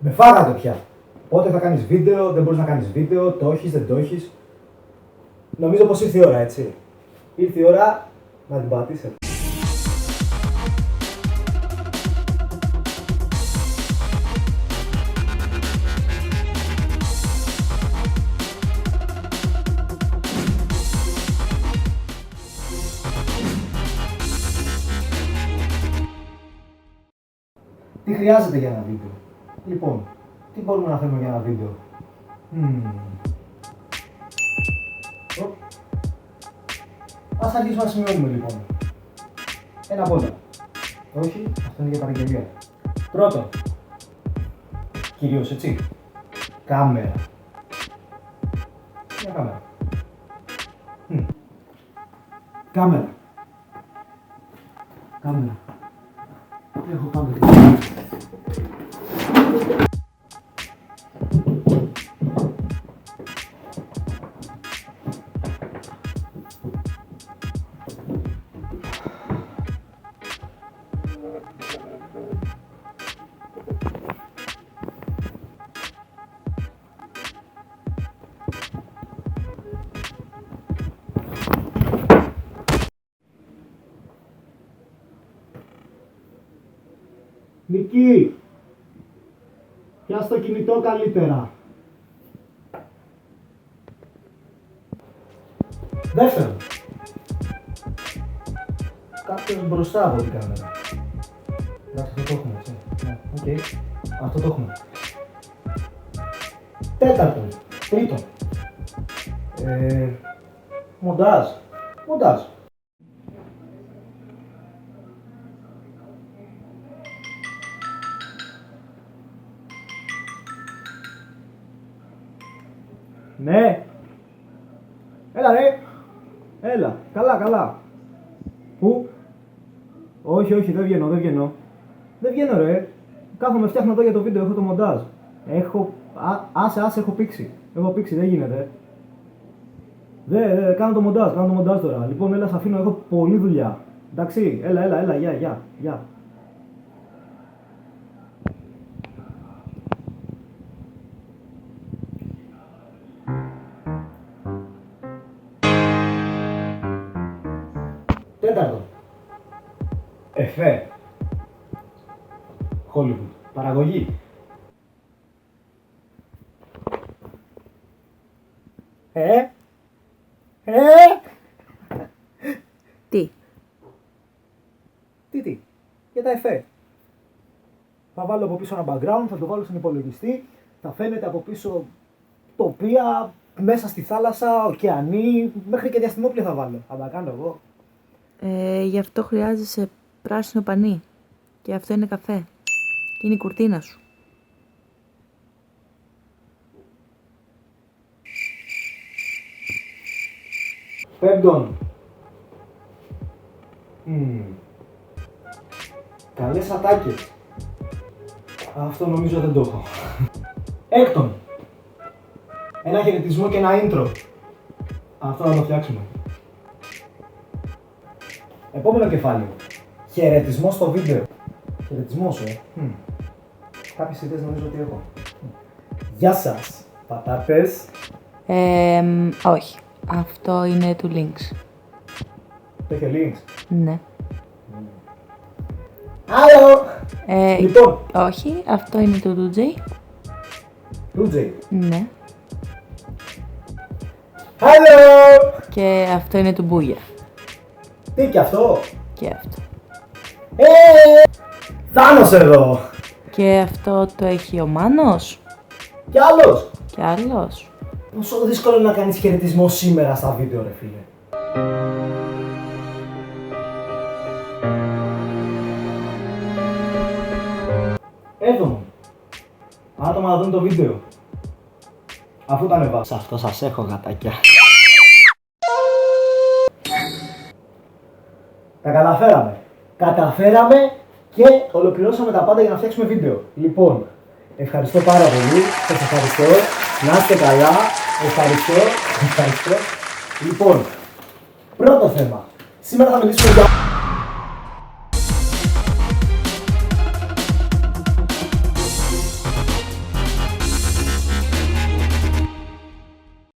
Με φάγατε πια. Πότε θα κάνεις βίντεο, δεν μπορείς να κάνεις βίντεο, το έχεις, δεν το έχεις. Νομίζω πως ήρθε η ώρα, έτσι. Ήρθε η ώρα να την πατήσετε. Τι χρειάζεται για ένα βίντεο? Λοιπόν, τι μπορούμε να θέλουμε για ένα βίντεο? Ας αρχίσουμε να σημειώνουμε λοιπόν. Ένα από όλα. Όχι, αυτό είναι για παραγγελία. Πρώτον, κυρίως έτσι, κάμερα. Μια κάμερα. Κάμερα. Κάμερα. Έχω πάντα. Νική, πιάσ' το κινητό καλύτερα. Δεύτερον, κάποιος μπροστά από την κάμερα. Εντάξει, αυτό το έχουμε, έτσι. Ναι, οκ. Αυτό το έχουμε. Τέταρτον, τρίτον. Μοντάζ. Μοντάζ. Ναι. Έλα ρε. Έλα. Καλά, καλά. Πού? Όχι, όχι, δεν βγαίνω. Δεν βγαίνω ρε. Κάθομαι, φτιάχνω εδώ για το βίντεο, έχω το μοντάζ. Άσε, έχω πήξει. Έχω πήξει, δεν γίνεται. Κάνω το μοντάζ τώρα. Λοιπόν, έλα, σ' αφήνω, έχω πολλή δουλειά. Εντάξει, έλα, γεια. Τέταρτο. Εφέ. Hollywood. Παραγωγή. Τι. Για τα εφέ. Θα βάλω από πίσω ένα background, θα το βάλω στον υπολογιστή, θα φαίνεται από πίσω τοπία, μέσα στη θάλασσα, ωκεανοί, μέχρι και διαστημόπλια θα βάλω. Θα τα κάνω εγώ. Γι' αυτό χρειάζεσαι πράσινο πανί. Και αυτό είναι καφέ. Και είναι η κουρτίνα σου. Πέμπτον. Καλές ατάκες. Αυτό νομίζω δεν το έχω. Έκτον. Ένα χαιρετισμό και ένα intro. Αυτό θα το φτιάξουμε. Επόμενο κεφάλαιο. Χαιρετισμό στο βίντεο. Χαιρετισμός, Κάποιες ιδέες νομίζω ότι έχω. Γεια σας, πατάτες. Όχι. Αυτό είναι του Links. Το έχει links. Ναι. Άλλο! Λοιπόν. Όχι, αυτό είναι του DJ. DJ. Ναι. Άλλο! Και αυτό είναι του Μπούγια. Τι και αυτό? Και αυτό. Θάνος εδώ! Και αυτό το έχει ο Μάνος. Κι άλλος! Και άλλος. Πόσο δύσκολο είναι να κάνεις χαιρετισμό σήμερα στα βίντεο, ρε φίλε. Έβδομο. Άτομα να δουν το βίντεο. Αφού τα ανεβάσω. Σε αυτό σας έχω, γατάκια. Τα καταφέραμε. Καταφέραμε και ολοκληρώσαμε τα πάντα για να φτιάξουμε βίντεο. Λοιπόν, ευχαριστώ πάρα πολύ. Σας ευχαριστώ. Να είστε καλά. Ευχαριστώ. Λοιπόν, πρώτο θέμα. Σήμερα θα μιλήσουμε για...